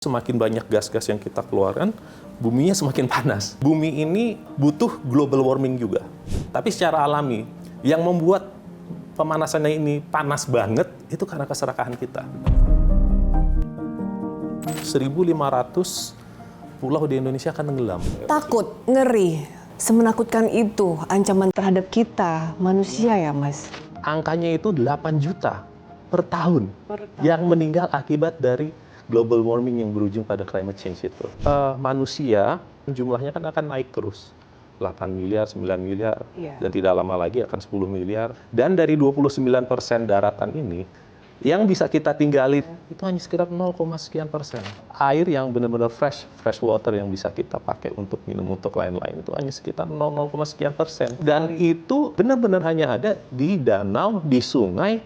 Semakin banyak gas-gas yang kita keluarkan, buminya semakin panas. Bumi ini butuh global warming juga. Tapi secara alami, yang membuat pemanasannya ini panas banget, itu karena keserakahan kita. 1.500 pulau di Indonesia akan tenggelam. Takut, ngeri, semenakutkan itu ancaman terhadap kita, manusia ya Mas? Angkanya itu 8 juta per tahun yang meninggal akibat dari global warming yang berujung pada climate change itu. Manusia jumlahnya kan akan naik terus. 8 miliar, 9 miliar, dan tidak lama lagi akan 10 miliar. Dan dari 29% daratan ini, yang bisa kita tinggalin itu hanya sekitar 0, sekian persen. Air yang benar-benar fresh water yang bisa kita pakai untuk minum, untuk lain-lain itu hanya sekitar 0, sekian persen. Dan itu benar-benar hanya ada di danau, di sungai,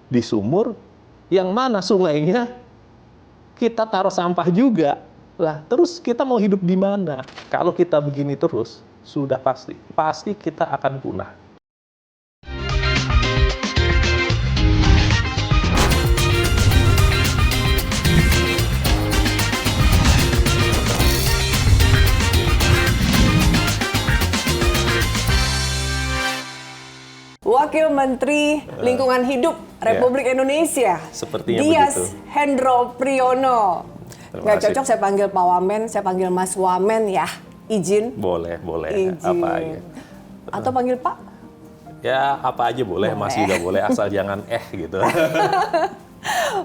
di sumur, yang mana sungainya kita taruh sampah juga. Lah, terus kita mau hidup di mana? Kalau kita begini terus, sudah pasti kita akan punah. Wakil Menteri Lingkungan Hidup Republik Indonesia, Sepertinya Dias begitu. Hendro Priyono. Terima Nggak kasih. cocok saya panggil Pak Wamen, saya panggil Mas Wamen ya. Izin? Boleh. Izin. Apa aja. Atau panggil Pak? Ya, apa aja boleh, Mas juga boleh, asal jangan gitu.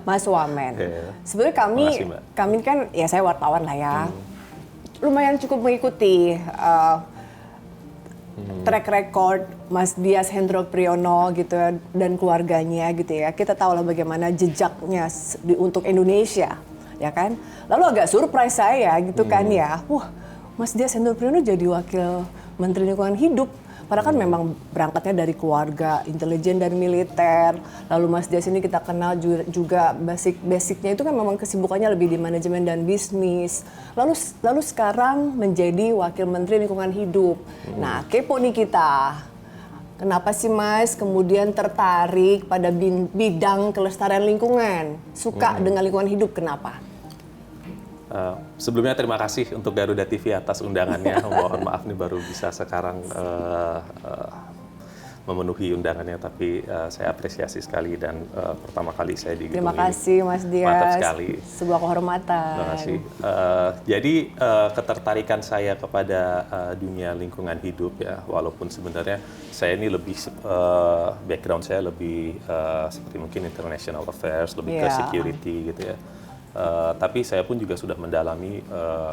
Mas Wamen. Iya. Sebenarnya Makasih, Mbak. kami kan, ya saya wartawan lah ya. Lumayan cukup mengikuti track record Mas Dias Hendro Priyono gitu ya, dan keluarganya gitu ya. Kita tahu lah bagaimana jejaknya untuk Indonesia, ya kan. Lalu agak surprise saya gitu kan ya. Wah, Mas Dias Hendro Priyono jadi wakil Menteri Lingkungan Hidup. Padahal kan memang berangkatnya dari keluarga intelijen dan militer. Lalu Mas Dias ini kita kenal juga basicnya itu kan memang kesibukannya lebih di manajemen dan bisnis. Lalu sekarang menjadi Wakil Menteri Lingkungan Hidup. Nah, kepo nih kita. Kenapa sih Mas kemudian tertarik pada bidang kelestarian lingkungan? Suka dengan lingkungan hidup, kenapa? Sebelumnya terima kasih untuk Garuda TV atas undangannya. Mohon maaf nih baru bisa sekarang memenuhi undangannya, tapi saya apresiasi sekali dan pertama kali saya di gedung Terima ini. kasih Mas Dias. Mantap sekali. Sebuah kehormatan. Terima kasih. Jadi ketertarikan saya kepada dunia lingkungan hidup ya, walaupun sebenarnya saya ini lebih background saya lebih seperti mungkin international affairs, lebih ke security gitu ya. Tapi saya pun juga sudah mendalami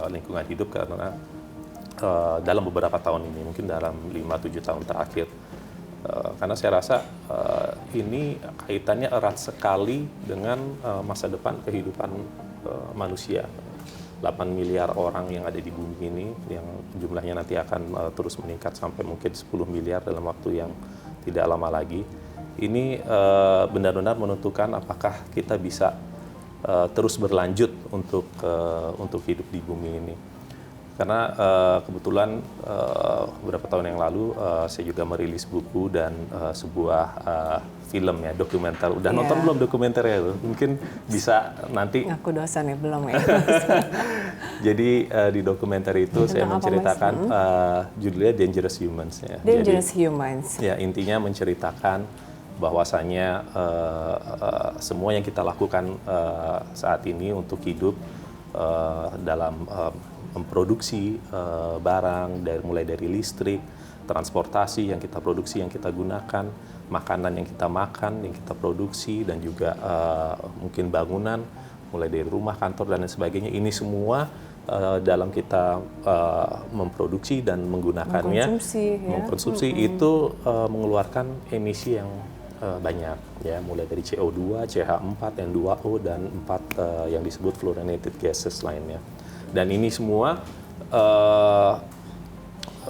lingkungan hidup karena dalam beberapa tahun ini, mungkin dalam 5-7 tahun terakhir. Karena saya rasa ini kaitannya erat sekali dengan masa depan kehidupan manusia. 8 miliar orang yang ada di bumi ini, yang jumlahnya nanti akan terus meningkat sampai mungkin 10 miliar dalam waktu yang tidak lama lagi. Ini benar-benar menentukan apakah kita bisa terus berlanjut untuk hidup di bumi ini. Karena kebetulan beberapa tahun yang lalu saya juga merilis buku dan sebuah film ya, dokumenter. Udah nonton belum dokumenternya itu? Mungkin bisa nanti. Aku dosa nih, belum ya. Jadi di dokumenter itu saya menceritakan judulnya Dangerous Humans ya. Dangerous Humans. Ya, intinya menceritakan bahwasanya semua yang kita lakukan saat ini untuk hidup dalam memproduksi barang, mulai dari listrik, transportasi yang kita produksi, yang kita gunakan, makanan yang kita makan, yang kita produksi, dan juga mungkin bangunan, mulai dari rumah, kantor, dan lain sebagainya. Ini semua dalam kita memproduksi dan menggunakannya, mengkonsumsi itu mengeluarkan emisi yang banyak ya, mulai dari CO2, CH4, N2O, dan 4 yang disebut fluorinated gases lainnya. Dan ini semua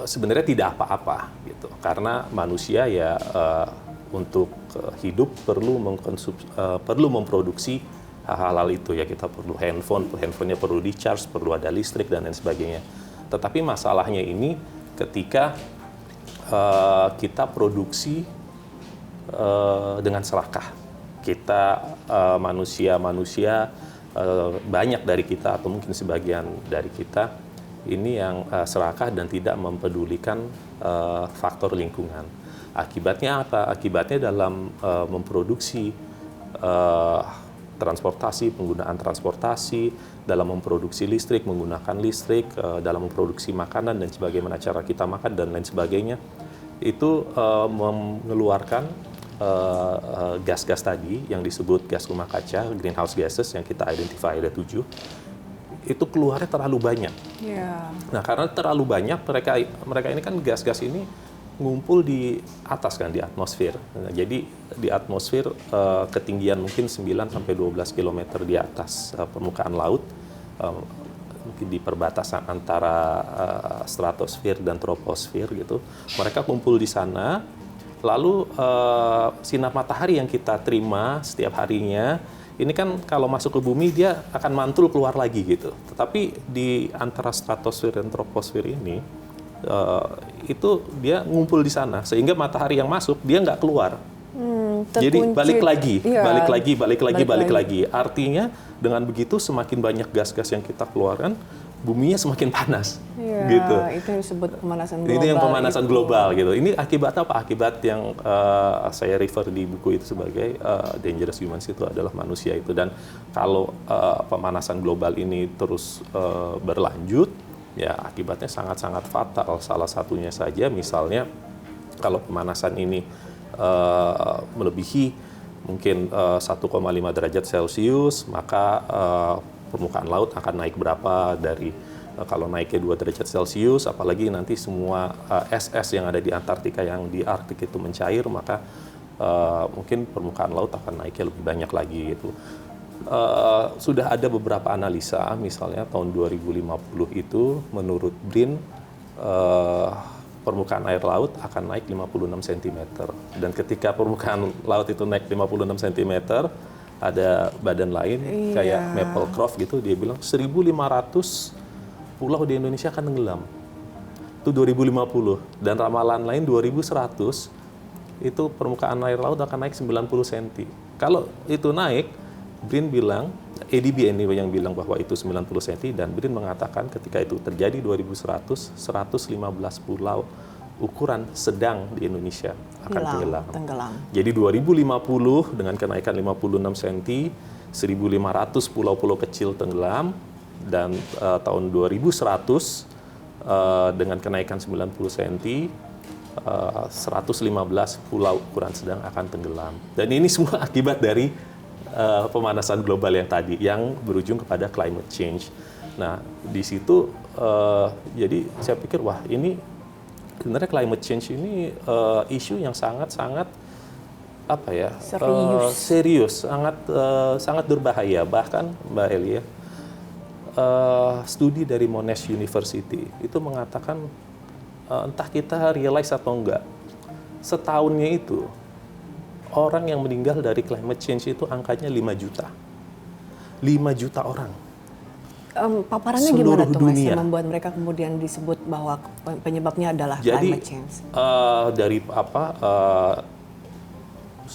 sebenarnya tidak apa-apa gitu, karena manusia ya untuk hidup perlu memproduksi hal-hal itu ya. Kita perlu handphonenya perlu di-charge, perlu ada listrik dan lain sebagainya. Tetapi masalahnya ini ketika kita produksi dengan serakah. Kita manusia banyak dari kita atau mungkin sebagian dari kita ini yang serakah dan tidak mempedulikan faktor lingkungan. Akibatnya apa? Akibatnya dalam memproduksi transportasi, penggunaan transportasi, dalam memproduksi listrik, menggunakan listrik, dalam memproduksi makanan dan sebagaimana cara kita makan dan lain sebagainya, itu mengeluarkan gas-gas tadi yang disebut gas rumah kaca, greenhouse gases yang kita identify ada 7, itu keluarnya terlalu banyak. Yeah. Nah, karena terlalu banyak, mereka ini kan gas-gas ini ngumpul di atas kan, di atmosfer. Nah, jadi di atmosfer ketinggian mungkin 9 sampai 12 km di atas permukaan laut, mungkin di perbatasan antara stratosfer dan troposfer gitu. Mereka kumpul di sana, lalu sinar matahari yang kita terima setiap harinya, ini kan kalau masuk ke bumi dia akan mantul keluar lagi gitu. Tetapi di antara stratosfer dan troposfer ini, itu dia ngumpul di sana, sehingga matahari yang masuk dia nggak keluar. Jadi balik lagi. Artinya dengan begitu semakin banyak gas-gas yang kita keluarkan, buminya semakin panas. Gitu. Itu yang disebut pemanasan global. Ini yang pemanasan global gitu. Ini akibat apa? Akibat yang saya refer di buku itu sebagai dangerous humans, itu adalah manusia itu. Dan kalau pemanasan global ini terus berlanjut, ya akibatnya sangat-sangat fatal. Salah satunya saja misalnya kalau pemanasan ini melebihi mungkin 1,5 derajat Celcius, maka permukaan laut akan naik berapa dari kalau naiknya 2 derajat Celcius, apalagi nanti semua es-es yang ada di Antartika yang di Arktik itu mencair, maka mungkin permukaan laut akan naiknya lebih banyak lagi gitu. Sudah ada beberapa analisa, misalnya tahun 2050 itu menurut BRIN permukaan air laut akan naik 56 cm. Dan ketika permukaan laut itu naik 56 cm, ada badan lain kayak Maplecroft gitu, dia bilang 1.500 pulau di Indonesia akan tenggelam. Itu 2050. Dan ramalan lain 2100, itu permukaan air laut akan naik 90 cm. Kalau itu naik, BRIN bilang, ADB ini yang bilang bahwa itu 90 cm, dan BRIN mengatakan ketika itu terjadi 2100, 115 pulau ukuran sedang di Indonesia akan tenggelam. Jadi 2050 dengan kenaikan 56 cm, 1.500 pulau-pulau kecil tenggelam, dan tahun 2100 dengan kenaikan 90 cm, 115 pulau ukuran sedang akan tenggelam. Dan ini semua akibat dari pemanasan global yang tadi, yang berujung kepada climate change. Nah, di situ jadi saya pikir, wah ini sebenarnya climate change ini isu yang sangat-sangat apa ya, serius, sangat berbahaya. Bahkan Mbak Elia, studi dari Monash University itu mengatakan, entah kita realize atau enggak, setahunnya itu orang yang meninggal dari climate change itu angkanya 5 juta. 5 juta orang. Paparannya gimana tuh Mas yang membuat mereka kemudian disebut bahwa penyebabnya adalah climate change? Dari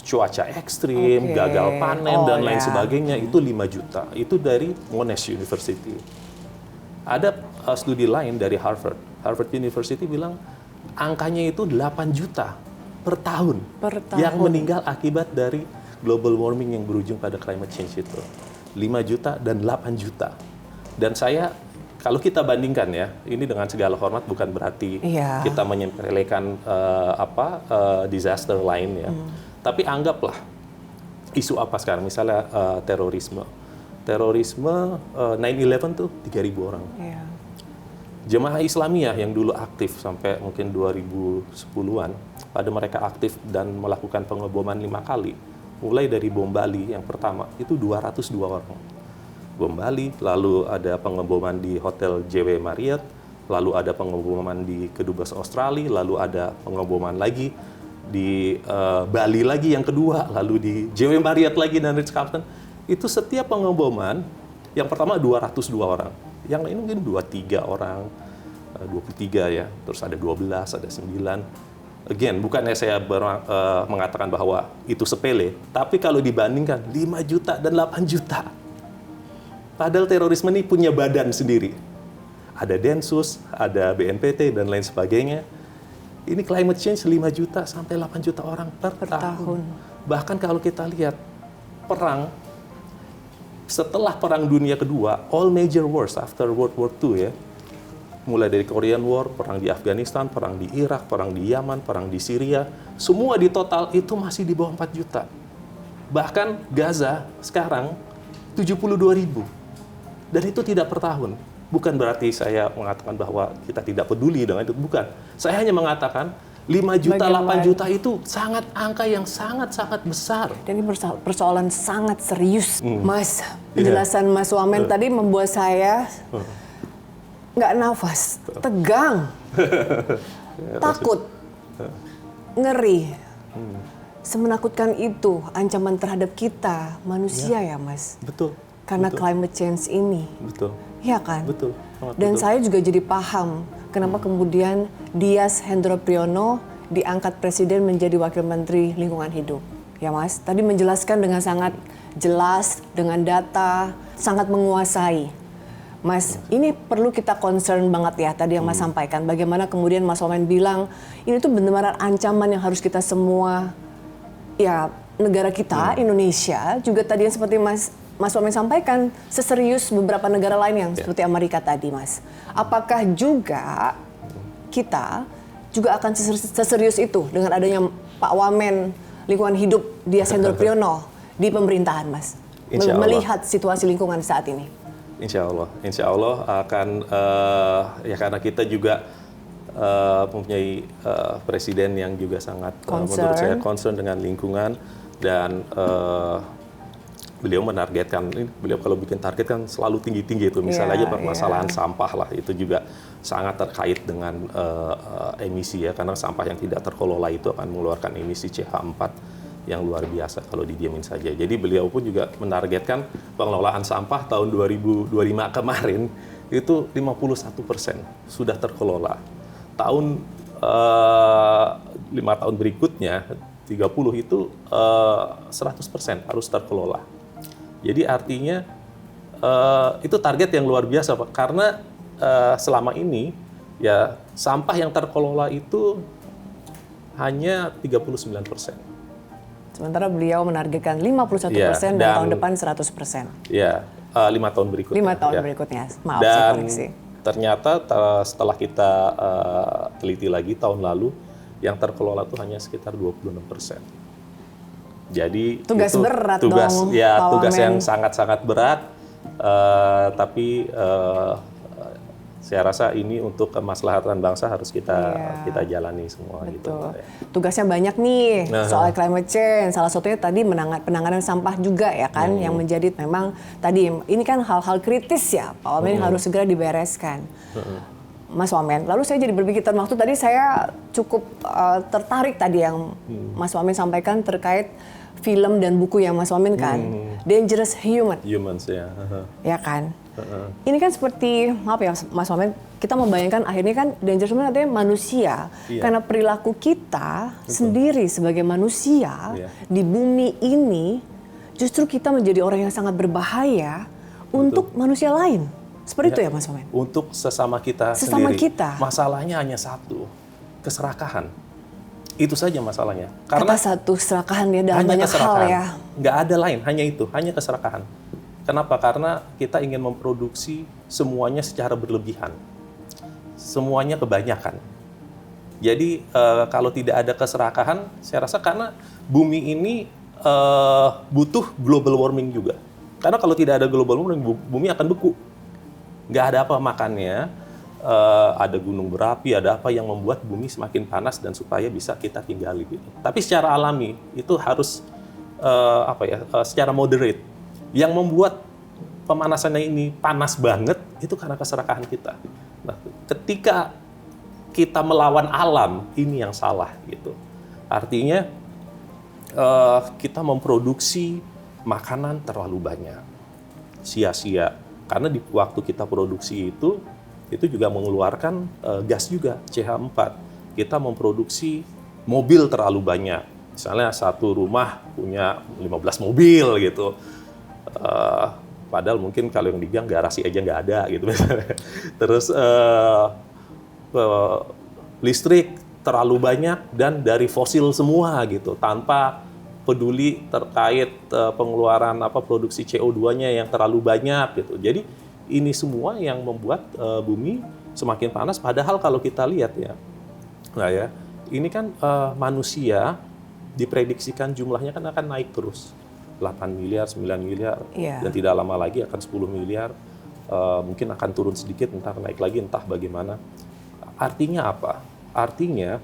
cuaca ekstrim, gagal panen, dan lain sebagainya, itu 5 juta. Itu dari Monash University. Ada studi lain dari Harvard. Harvard University bilang angkanya itu 8 juta per tahun yang meninggal akibat dari global warming yang berujung pada climate change itu. 5 juta dan 8 juta. Dan saya, kalau kita bandingkan ya, ini dengan segala hormat bukan berarti kita menyepelekan disaster lain ya. Tapi anggaplah isu apa sekarang, misalnya terorisme. Terorisme 9/11 tuh 3.000 orang. Jemaah Islamiyah yang dulu aktif sampai mungkin 2010-an, pada mereka aktif dan melakukan pengeboman 5 kali. Mulai dari bom Bali yang pertama, itu 202 orang. Bom Bali, lalu ada pengeboman di Hotel JW Marriott, lalu ada pengeboman di Kedubes Australia, lalu ada pengeboman lagi di Bali lagi yang kedua, lalu di JW Marriott lagi dan Ritz-Carlton. Itu setiap pengeboman, yang pertama 202 orang. Yang lain mungkin 23 orang, 23 ya, terus ada 12, ada 9. Again, bukannya saya mengatakan bahwa itu sepele, tapi kalau dibandingkan 5 juta dan 8 juta, Padahal terorisme ini punya badan sendiri. Ada Densus, ada BNPT, dan lain sebagainya. Ini climate change 5 juta sampai 8 juta orang per tahun. Bahkan kalau kita lihat perang, setelah Perang Dunia Kedua, all major wars after World War II ya, mulai dari Korean War, perang di Afghanistan, perang di Irak, perang di Yaman, perang di Syria, semua di total itu masih di bawah 4 juta. Bahkan Gaza sekarang 72.000. Dan itu tidak per tahun. Bukan berarti saya mengatakan bahwa kita tidak peduli dengan itu, bukan. Saya hanya mengatakan 5 juta, 8 juta itu sangat angka yang sangat-sangat besar. Dan ini persoalan sangat serius. Mas, penjelasan Mas Wamen tadi membuat saya nggak nafas, tegang, takut, ngeri. Semenakutkan itu ancaman terhadap kita, manusia ya Mas? Betul. Karena climate change ini. Betul. Iya kan? Betul. Dan saya juga jadi paham kenapa kemudian Dias Hendro Priyono diangkat Presiden menjadi Wakil Menteri Lingkungan Hidup. Ya Mas, tadi menjelaskan dengan sangat jelas, dengan data, sangat menguasai. Mas, ini perlu kita concern banget ya tadi yang Mas sampaikan. Bagaimana kemudian Mas Wamen bilang, ini tuh benar-benar ancaman yang harus kita semua, ya negara kita, Indonesia, juga tadi yang seperti Mas Wamen sampaikan, seserius beberapa negara lain yang seperti Amerika tadi, Mas. Apakah juga kita juga akan seserius itu dengan adanya Pak Wamen Lingkungan Hidup Dias Hendro Priyono di pemerintahan, Mas? Melihat situasi lingkungan saat ini. Insya Allah akan, ya karena kita juga mempunyai presiden yang juga sangat menurut saya concern dengan lingkungan, dan beliau menargetkan, beliau kalau bikin target kan selalu tinggi-tinggi itu. Misalnya aja permasalahan sampah lah, itu juga sangat terkait dengan emisi ya, karena sampah yang tidak terkelola itu akan mengeluarkan emisi CH4 yang luar biasa kalau didiamin saja. Jadi beliau pun juga menargetkan pengelolaan sampah tahun 2025 kemarin itu 51% sudah terkelola. Tahun 5 tahun berikutnya 30 itu 100% harus terkelola. Jadi artinya itu target yang luar biasa Pak, karena selama ini ya sampah yang terkelola itu hanya 39%. Sementara beliau menargetkan 51% dan tahun depan 100%. Ya, 5 tahun berikutnya. 5 tahun berikutnya, maaf saya koreksi. Ternyata setelah kita teliti lagi tahun lalu, yang terkelola itu hanya sekitar 26%. Jadi tugas itu berat tugas, dong, ya Pak tugas Wamen. yang sangat-sangat berat. Tapi saya rasa ini untuk kemaslahatan bangsa harus kita jalani semua. Betul. Gitu. Tugasnya banyak nih soal climate change. Salah satunya tadi penanganan sampah juga ya kan, yang menjadi memang tadi ini kan hal-hal kritis ya, Pak Wamen harus segera dibereskan. Mas Wamen, lalu saya jadi berpikir waktu tadi saya cukup tertarik tadi yang Mas Wamen sampaikan terkait film dan buku yang Mas Wamen kan, Dangerous Humans ya. Ya kan. Ini kan seperti maaf ya Mas Wamen, kita membayangkan akhirnya kan Dangerous Human artinya manusia, karena perilaku kita sendiri sebagai manusia di bumi ini, justru kita menjadi orang yang sangat berbahaya untuk manusia lain. Seperti itu ya Mas Wamen? Untuk sesama kita Sesama sendiri. kita. Masalahnya hanya satu, keserakahan. Itu saja masalahnya. Karena kata satu, keserakahan ya dalam banyak hal ya. Nggak ada lain, hanya itu, hanya keserakahan. Kenapa? Karena kita ingin memproduksi semuanya secara berlebihan. Semuanya kebanyakan. Jadi kalau tidak ada keserakahan, saya rasa karena bumi ini butuh global warming juga. Karena kalau tidak ada global warming, bumi akan beku. Nggak ada apa makannya, ada gunung berapi, ada apa yang membuat bumi semakin panas dan supaya bisa kita tinggali gitu. Tapi secara alami itu harus secara moderate. Yang membuat pemanasannya ini panas banget itu karena keserakahan kita. Nah, ketika kita melawan alam, ini yang salah gitu. Artinya kita memproduksi makanan terlalu banyak, sia-sia. Karena di waktu kita produksi itu juga mengeluarkan gas juga, CH4. Kita memproduksi mobil terlalu banyak. Misalnya satu rumah punya 15 mobil gitu. Padahal mungkin kalau yang dibilang garasi aja nggak ada gitu misalnya. Terus listrik terlalu banyak dan dari fosil semua gitu, tanpa peduli terkait pengeluaran produksi CO2-nya yang terlalu banyak gitu. Jadi ini semua yang membuat bumi semakin panas. Padahal kalau kita lihat ya, nah ya, ini kan manusia diprediksikan jumlahnya kan akan naik terus. 8 miliar, 9 miliar, dan tidak lama lagi akan 10 miliar, mungkin akan turun sedikit, entah naik lagi, entah bagaimana. Artinya apa? Artinya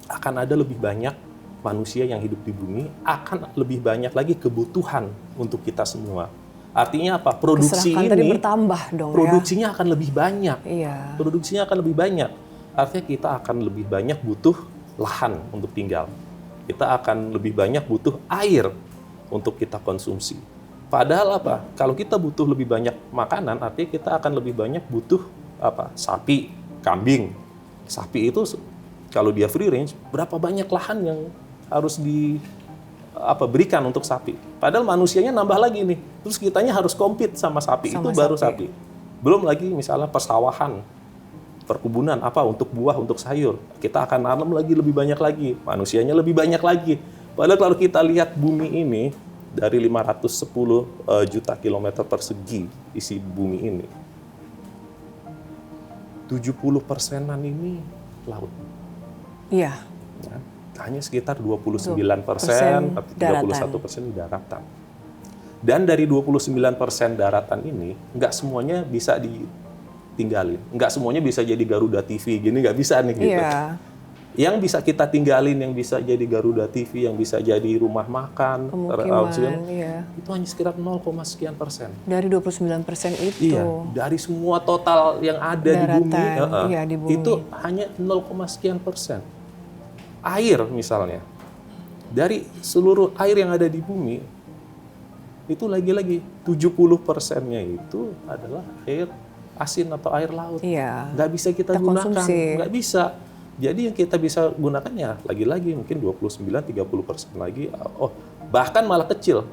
akan ada lebih banyak manusia yang hidup di bumi, akan lebih banyak lagi kebutuhan untuk kita semua. Artinya apa? Produksi ini tadi bertambah dong, produksinya akan lebih banyak. Iya. Produksinya akan lebih banyak. Artinya kita akan lebih banyak butuh lahan untuk tinggal. Kita akan lebih banyak butuh air untuk kita konsumsi. Padahal apa? Kalau kita butuh lebih banyak makanan, artinya kita akan lebih banyak butuh apa? Sapi, kambing. Sapi itu kalau dia free range, berapa banyak lahan yang harus berikan untuk sapi. Padahal manusianya nambah lagi nih. Terus kitanya harus compete sama sapi. Itu baru sapi. Belum lagi misalnya persawahan, perkebunan untuk buah, untuk sayur. Kita akan nanam lagi lebih banyak lagi. Manusianya lebih banyak lagi. Padahal kalau kita lihat bumi ini, dari 510 juta kilometer persegi isi bumi ini, 70%-an ini laut. Iya. Ya, hanya sekitar 29%, 31% di daratan. Dan dari 29% daratan ini, nggak semuanya bisa ditinggalin. Nggak semuanya bisa jadi Garuda TV, gini nggak bisa nih gitu. Iya. Yang bisa kita tinggalin, yang bisa jadi Garuda TV, yang bisa jadi rumah makan, itu hanya sekitar 0,sekian%. Dari 29% itu. Iya, dari semua total yang ada di bumi, itu hanya 0,sekian%. Air misalnya, dari seluruh air yang ada di bumi, itu lagi-lagi 70%-nya itu adalah air asin atau air laut. Iya. Nggak bisa kita gunakan, nggak bisa. Jadi yang kita bisa gunakan ya lagi-lagi mungkin 29-30% lagi. Bahkan malah kecil.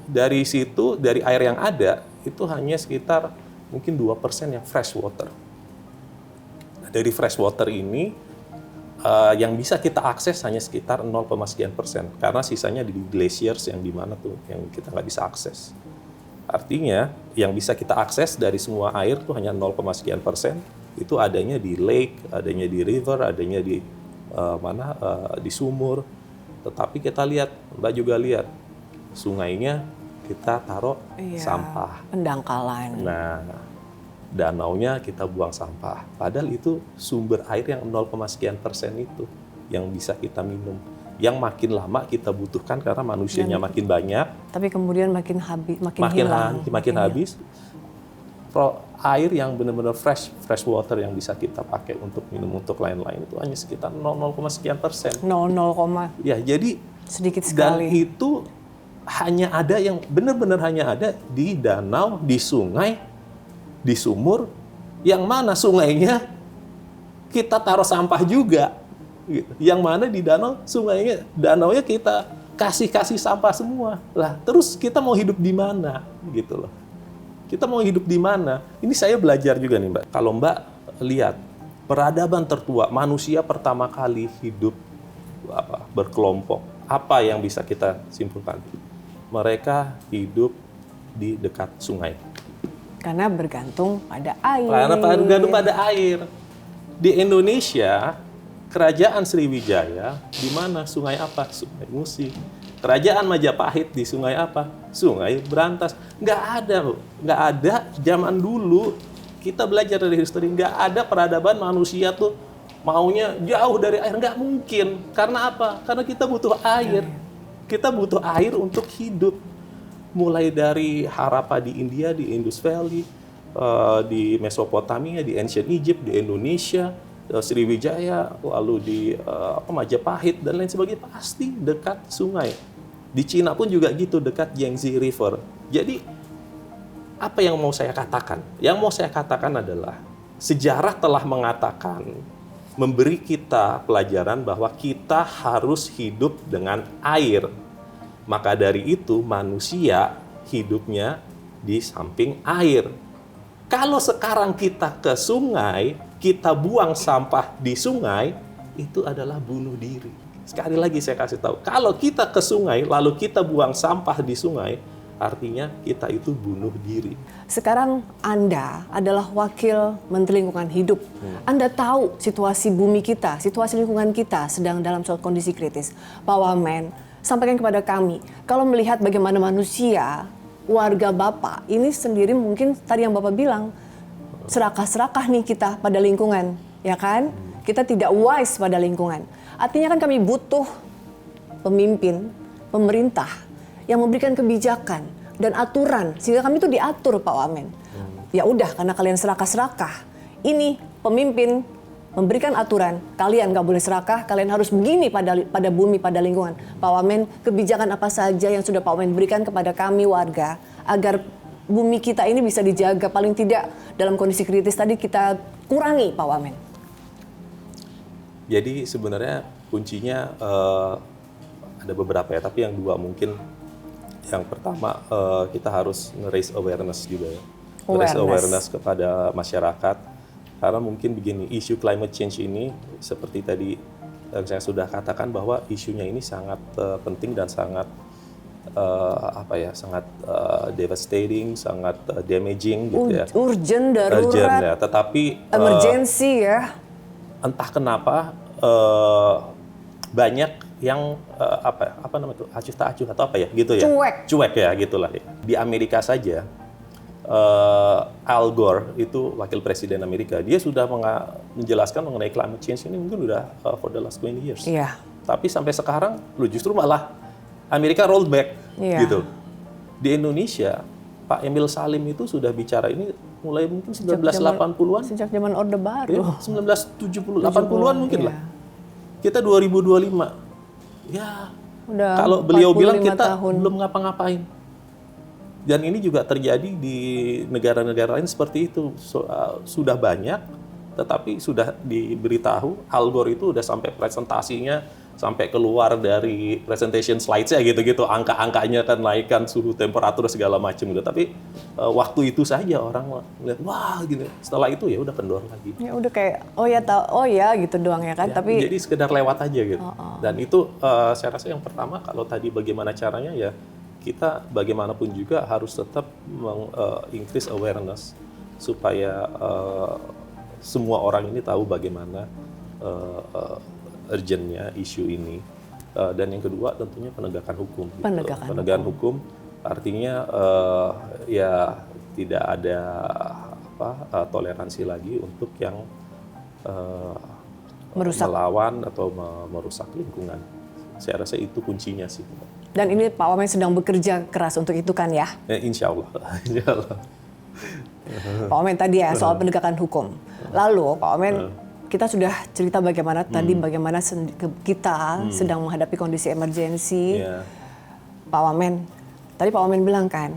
Dari situ, dari air yang ada, itu hanya sekitar mungkin 2% yang fresh water. Dari fresh water ini, yang bisa kita akses hanya sekitar 0,sekian%. Karena sisanya di glaciers yang di mana tuh, yang kita nggak bisa akses. Artinya, yang bisa kita akses dari semua air tuh hanya 0,sekian%. Itu adanya di lake, adanya di river, adanya di di sumur. Tetapi kita lihat, Mbak juga lihat, sungainya kita taruh sampah. Pendangkalan. Nah, danaunya kita buang sampah. Padahal itu sumber air yang 0,sekian% itu yang bisa kita minum. Yang makin lama kita butuhkan karena manusianya makin banyak. Tapi kemudian makin hilang. Makin habis. Air yang benar-benar fresh water yang bisa kita pakai untuk minum, untuk lain-lain itu hanya sekitar 0,sekian%. 0, ya, jadi sedikit sekali. Dan itu hanya ada yang benar-benar hanya ada di danau, di sungai, di sumur, yang mana sungainya kita taruh sampah juga. Yang mana di danau, danaunya kita kasih sampah semua. Lah, terus kita mau hidup di mana gitu loh. Kita mau hidup di mana? Ini saya belajar juga nih, Mbak. Kalau Mbak lihat peradaban tertua, manusia pertama kali hidup berkelompok, apa yang bisa kita simpulkan? Mereka hidup di dekat sungai. Karena bergantung pada air. Karena bergantung pada air. Di Indonesia, Kerajaan Sriwijaya, di mana sungai apa? Sungai Musi. Kerajaan Majapahit di sungai apa? Sungai Berantas. Nggak ada zaman dulu, kita belajar dari history, nggak ada peradaban manusia tuh maunya jauh dari air. Nggak mungkin. Karena apa? Karena kita butuh air. Kita butuh air untuk hidup. Mulai dari Harappa di India, di Indus Valley, di Mesopotamia, di Ancient Egypt, di Indonesia, Sriwijaya, lalu di Majapahit, dan lain sebagainya, pasti dekat sungai. Di Cina pun juga gitu, dekat Yangtze River. Jadi, apa yang mau saya katakan? Yang mau saya katakan adalah, sejarah telah mengatakan, memberi kita pelajaran bahwa kita harus hidup dengan air. Maka dari itu, manusia hidupnya di samping air. Kalau sekarang kita ke sungai, kita buang sampah di sungai, itu adalah bunuh diri. Sekali lagi saya kasih tahu, kalau kita ke sungai, lalu kita buang sampah di sungai, artinya kita itu bunuh diri. Sekarang Anda adalah Wakil Menteri Lingkungan Hidup. Anda tahu situasi bumi kita, situasi lingkungan kita sedang dalam suatu kondisi kritis. Pak Wamen, sampaikan kepada kami, kalau melihat bagaimana manusia, warga Bapak, ini sendiri mungkin tadi yang Bapak bilang, serakah-serakah nih kita pada lingkungan, ya kan? Kita tidak wise pada lingkungan. Artinya kan kami butuh pemimpin, pemerintah yang memberikan kebijakan dan aturan sehingga kami itu diatur, Pak Wamen. Ya udah, karena kalian serakah-serakah, ini pemimpin memberikan aturan, kalian nggak boleh serakah, kalian harus begini pada bumi, pada lingkungan. Pak Wamen, kebijakan apa saja yang sudah Pak Wamen berikan kepada kami warga agar bumi kita ini bisa dijaga, paling tidak dalam kondisi kritis tadi kita kurangi, Pak Wamen. Jadi sebenarnya kuncinya ada beberapa ya, tapi yang dua mungkin. Yang pertama kita harus raise awareness juga ya. Raise awareness kepada masyarakat. Karena mungkin begini, isu climate change ini seperti tadi yang saya sudah katakan bahwa isunya ini sangat penting dan sangat sangat devastating, sangat damaging gitu ya. Urgent, darurat. Urgent ya, tetapi emergency ya. Entah kenapa banyak yang apa namanya itu, acuh tak acuh atau apa ya gitu ya. Cuek ya gitulah ya. Di Amerika saja Al Gore itu wakil presiden Amerika, dia sudah menjelaskan mengenai climate change ini mungkin udah for the last 20 years. Iya. Tapi sampai sekarang justru malah Amerika roll back gitu. Di Indonesia Pak Emil Salim itu sudah bicara ini mulai mungkin 1980-an. Sejak zaman Orde Baru. Ya, 1970, 80-an mungkin lah. Kita 2025. Ya, udah kalau beliau bilang kita tahun. belum ngapa-ngapain. Dan ini juga terjadi di negara-negara lain seperti itu. Sudah banyak, tetapi sudah diberitahu. Al Gore itu udah sampai presentasinya, sampai keluar dari presentation slides-nya gitu-gitu. Angka-angkanya kan naikkan suhu temperatur segala macam gitu. Tapi waktu itu saja orang melihat, wah gitu. Setelah itu ya udah kendor lagi. Ya udah kayak, oh ya gitu doang ya kan. Ya, tapi jadi sekedar lewat aja gitu. Dan itu saya rasa yang pertama, kalau tadi bagaimana caranya ya, kita bagaimanapun juga harus tetap increase awareness supaya semua orang ini tahu bagaimana urgentnya isu ini. Dan yang kedua tentunya penegakan hukum. Penegakan hukum artinya ya tidak ada toleransi lagi untuk yang melawan atau merusak lingkungan. Saya rasa itu kuncinya sih. Dan ini Pak Wamen sedang bekerja keras untuk itu kan ya? Insya Allah. Pak Wamen tadi ya soal penegakan hukum. Lalu Pak Wamen, kita sudah cerita bagaimana tadi bagaimana kita sedang menghadapi kondisi emergensi. Pak Wamen, tadi Pak Wamen bilang kan,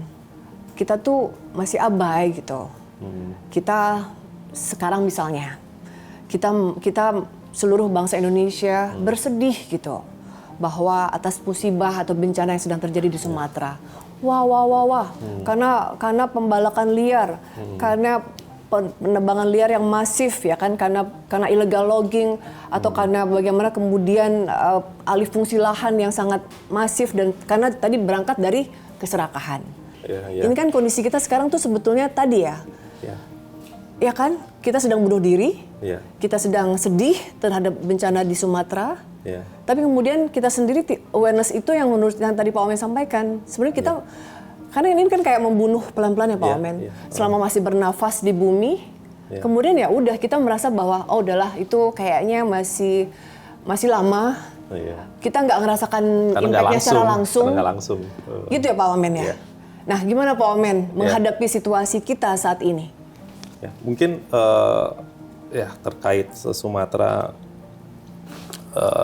kita tuh masih abai gitu. Kita sekarang misalnya, kita seluruh bangsa Indonesia bersedih gitu bahwa atas musibah atau bencana yang sedang terjadi di Sumatera. Wah. Karena pembalakan liar, karena penebangan liar yang masif ya kan, karena illegal logging atau karena bagaimana kemudian alih fungsi lahan yang sangat masif, dan karena tadi berangkat dari keserakahan. Ini kan kondisi kita sekarang tuh sebetulnya tadi ya. Ya kan, kita sedang bunuh diri, kita sedang sedih terhadap bencana di Sumatera. Tapi kemudian kita sendiri awareness itu yang menurut yang tadi Pak Wamen sampaikan, sebenarnya kita karena ini kan kayak membunuh pelan-pelan ya Pak Wamen. Selama masih bernafas di bumi, kemudian ya udah kita merasa bahwa oh udahlah itu kayaknya masih lama. Kita nggak ngerasakan impact-nya secara langsung. Gitu ya Pak Wamen ya. Nah, gimana Pak Wamen menghadapi situasi kita saat ini? Ya, mungkin terkait Sumatera,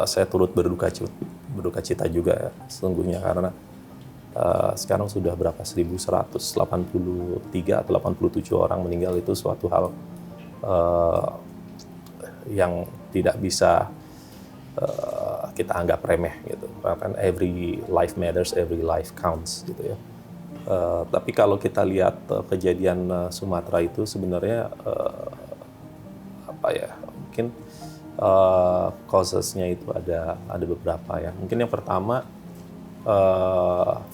saya turut berduka cita juga ya, sesungguhnya, karena sekarang sudah berapa, 1.183 atau 87 orang meninggal. Itu suatu hal yang tidak bisa kita anggap remeh gitu. Bahkan every life matters, every life counts gitu ya. Tapi kalau kita lihat kejadian Sumatera itu sebenarnya apa ya? Mungkin causesnya itu ada beberapa ya. Mungkin yang pertama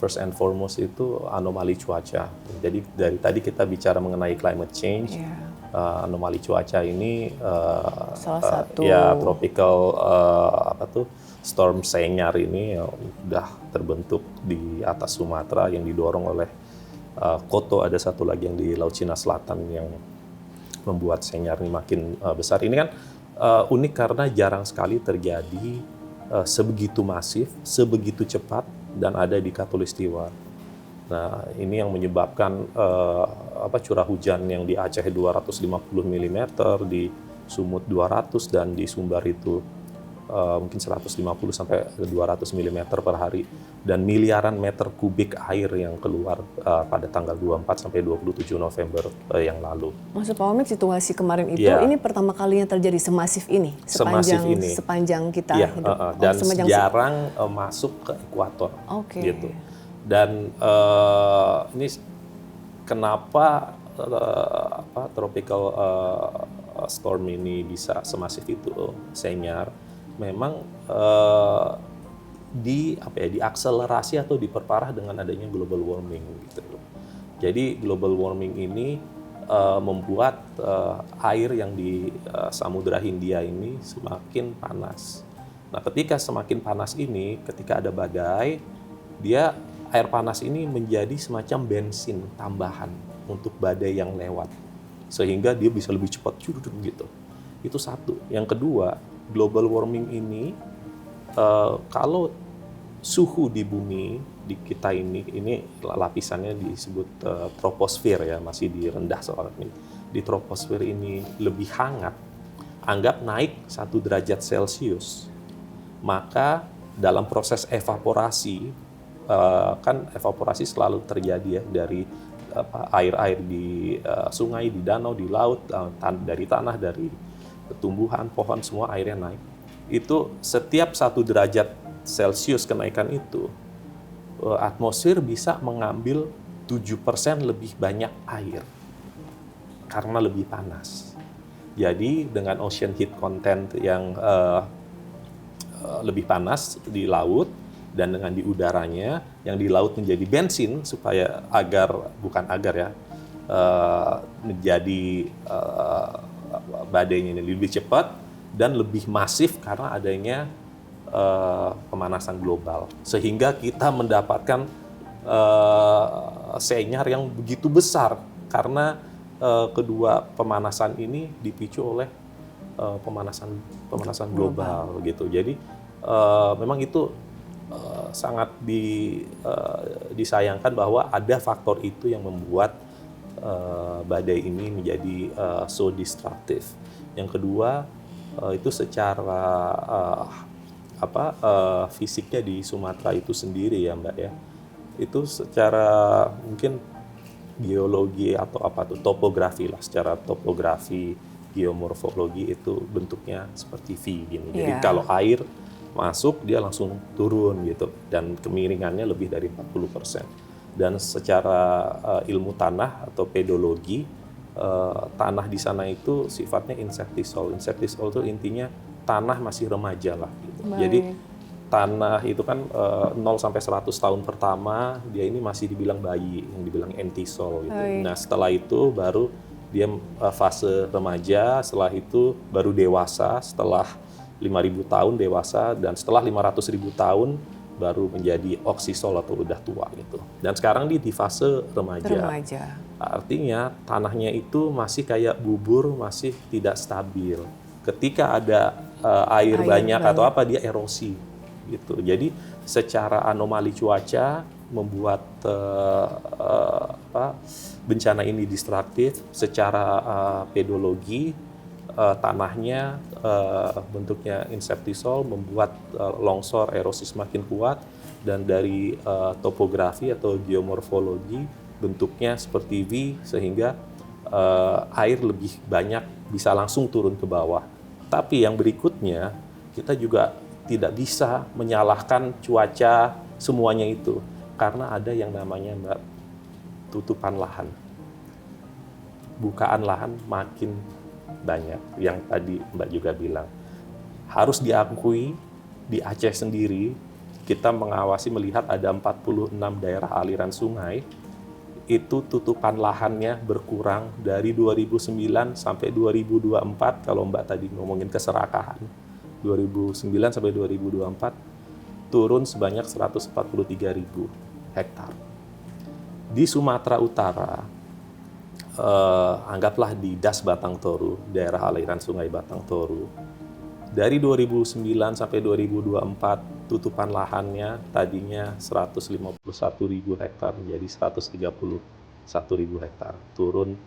first and foremost itu anomali cuaca. Jadi dari tadi kita bicara mengenai climate change. Anomali cuaca ini salah satu ya tropical storm Senyar ini udah terbentuk di atas Sumatera yang didorong oleh Koto. Ada satu lagi yang di Laut Cina Selatan yang membuat Senyar ini makin besar. Ini kan unik karena jarang sekali terjadi sebegitu masif, sebegitu cepat dan ada di Khatulistiwa. Nah, ini yang menyebabkan curah hujan yang di Aceh 250 mm, di Sumut 200 dan di Sumbar itu mungkin 150 sampai 200 mm per hari dan miliaran meter kubik air yang keluar pada tanggal 24 sampai 27 November yang lalu. Maksud Pak Omid, situasi kemarin itu ini pertama kalinya terjadi semasif ini sepanjang kita hidup. Dan jarang masuk ke ekuator. Gitu. Dan ini kenapa tropical storm ini bisa semasif itu, Senyar, memang diakselerasi atau diperparah dengan adanya global warming gitu. Jadi global warming ini membuat air yang di Samudra Hindia ini semakin panas. Nah, ketika semakin panas ini, ketika ada badai, air panas ini menjadi semacam bensin tambahan untuk badai yang lewat, sehingga dia bisa lebih cepat gitu. Itu satu. Yang kedua, global warming ini kalau suhu di bumi di kita ini lapisannya disebut troposfer ya, masih di rendah soal ini. Di troposfer ini lebih hangat, anggap naik 1 derajat Celcius, maka dalam proses evaporasi, kan evaporasi selalu terjadi ya dari air-air di sungai, di danau, di laut, dari tanah, dari tumbuhan, pohon, semua airnya naik. Itu setiap 1 derajat Celcius kenaikan itu, atmosfer bisa mengambil 7% lebih banyak air karena lebih panas. Jadi dengan ocean heat content yang lebih panas di laut, dan dengan di udaranya yang di laut menjadi bensin supaya menjadi badainya ini lebih cepat dan lebih masif karena adanya pemanasan global, sehingga kita mendapatkan Senyar yang begitu besar karena kedua pemanasan ini dipicu oleh pemanasan global gitu. Jadi memang itu sangat disayangkan bahwa ada faktor itu yang membuat badai ini menjadi so destructive. Yang kedua, itu secara fisiknya di Sumatera itu sendiri ya Mbak ya, itu secara mungkin geologi atau topografi lah, secara topografi geomorfologi itu bentuknya seperti V gini. Jadi kalau air masuk dia langsung turun gitu, dan kemiringannya lebih dari 40%. Dan secara ilmu tanah atau pedologi, tanah di sana itu sifatnya insectisol. Insectisol itu intinya tanah masih remaja lah gitu. Jadi tanah itu kan 0 sampai 100 tahun pertama dia ini masih dibilang bayi, yang dibilang entisol gitu. Nah, setelah itu baru dia fase remaja, setelah itu baru dewasa, setelah 5.000 tahun dewasa, dan setelah 500.000 tahun baru menjadi oksisol atau udah tua gitu. Dan sekarang di fase remaja. Artinya tanahnya itu masih kayak bubur, masih tidak stabil. Ketika ada air banyak atau apa, dia erosi gitu. Jadi secara anomali cuaca membuat bencana ini destruktif. Secara pedologi, tanahnya bentuknya insectisol membuat longsor, erosi semakin kuat, dan dari topografi atau geomorfologi bentuknya seperti V, sehingga air lebih banyak bisa langsung turun ke bawah. Tapi yang berikutnya, kita juga tidak bisa menyalahkan cuaca semuanya itu, karena ada yang namanya tutupan lahan. Bukaan lahan makin banyak. Yang tadi Mbak juga bilang. Harus diakui, di Aceh sendiri, kita mengawasi melihat ada 46 daerah aliran sungai, itu tutupan lahannya berkurang dari 2009 sampai 2024, kalau Mbak tadi ngomongin keserakahan, 2009 sampai 2024, turun sebanyak 143.000 hektar. Di Sumatera Utara, anggaplah di Das Batang Toru, daerah aliran sungai Batang Toru, dari 2009 sampai 2024, tutupan lahannya tadinya 151.000 hektar menjadi 131.000 hektar, turun